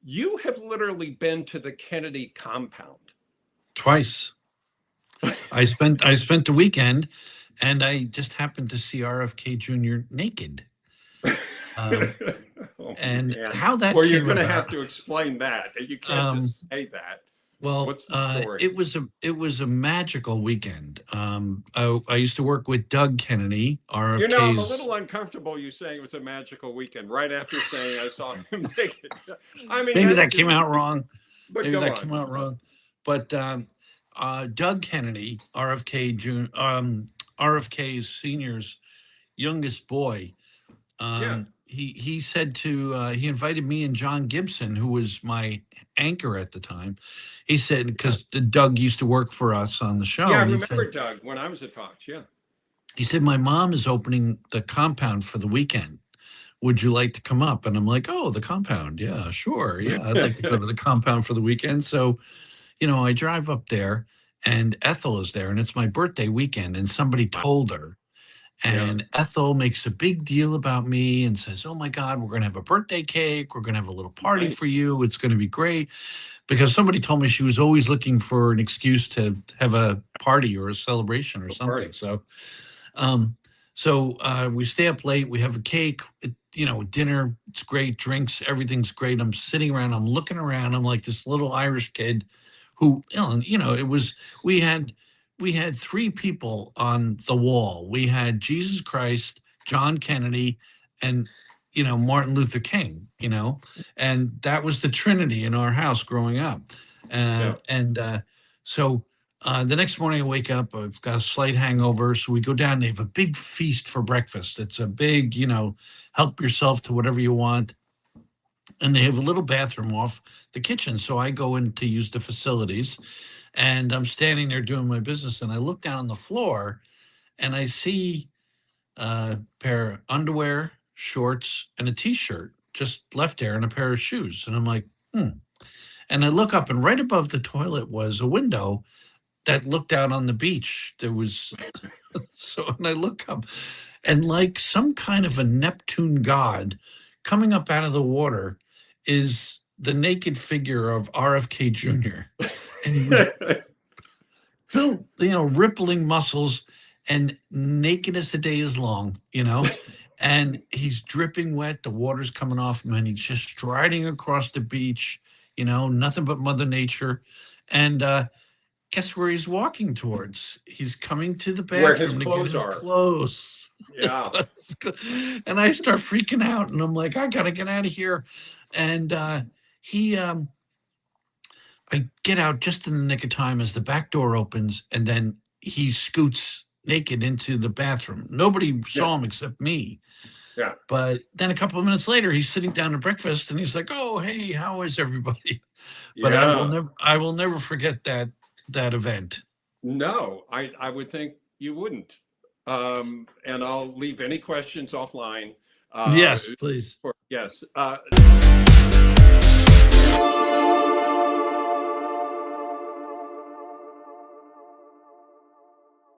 You have literally been to the Kennedy compound. Twice. I spent the weekend, and I just happened to see RFK Jr. naked. Um, Oh, and man. how that Well, you're came going to have about. to explain that. You can't Um, just say that. well, What's the story? it was a magical weekend. I used to work with Doug Kennedy, I'm a RFK's. little uncomfortable you saying it was a magical weekend right after saying I saw him naked. I mean, Maybe that's that just, came out wrong. but Maybe go that on. came out wrong. But Doug Kennedy, RFK Jr., RFK Senior's youngest boy, Yeah. he said he invited me and John Gibson, who was my anchor at the time. He said, Yeah. because Doug used to work for us on the Yeah. show, I and he said, remember Doug when I was at Fox. Yeah. my mom is opening the compound for the weekend. Would you like to come up? And I'm like, oh, the compound. Yeah, sure. Yeah, I'd like to go to the compound for the weekend. So, I drive up there, and Ethel is there, and it's my birthday weekend. And somebody told her, Yeah. and Ethel makes a big deal about me and says, oh my God, we're going to have a birthday cake. We're going to have a little party for Nice. you. It's going to be great. Because somebody told me she was always looking for an excuse to have a party or a celebration or A something. party. Um, we stay up late. We have a cake, dinner. It's great. Drinks, everything's great. I'm sitting around. I'm looking around. I'm like this little Irish kid who, it was, we had three people on the wall. We had Jesus Christ, John Kennedy, and, Martin Luther King, and that was the Trinity in our house growing up. Yeah. The next morning I wake up, I've got a slight hangover. So we go down, they have a big feast for breakfast. It's a big, help yourself to whatever you want. And they have a little bathroom off the kitchen. So I go in to use the facilities, and I'm standing there doing my business. And I look down on the floor, and I see a pair of underwear, shorts, and a t-shirt just left there, and a pair of shoes. And I'm like, And I look up, and right above the toilet was a window that looked out on the beach. There was and I look up, and like some kind of a Neptune god coming up out of the water is the naked figure of RFK Jr. And he was built, rippling muscles and naked as the day is long, and he's dripping wet. The water's coming off him, and he's just striding across the beach, nothing but Mother Nature. And guess where he's walking towards? He's coming to the Where his bathroom to get clothes his are. clothes. Yeah. And I start freaking out, and I'm like, I gotta get out of here. And he I get out just in the nick of time as the back door opens, and then he scoots naked into the bathroom. Nobody Yeah. saw him except me. Yeah. But then a couple of minutes later, he's sitting down to breakfast, and he's like, "Oh, hey, how is everybody?" But Yeah. I will never forget that event. No, I would think you wouldn't. And I'll leave any questions offline. Uh, Yes, please. yes.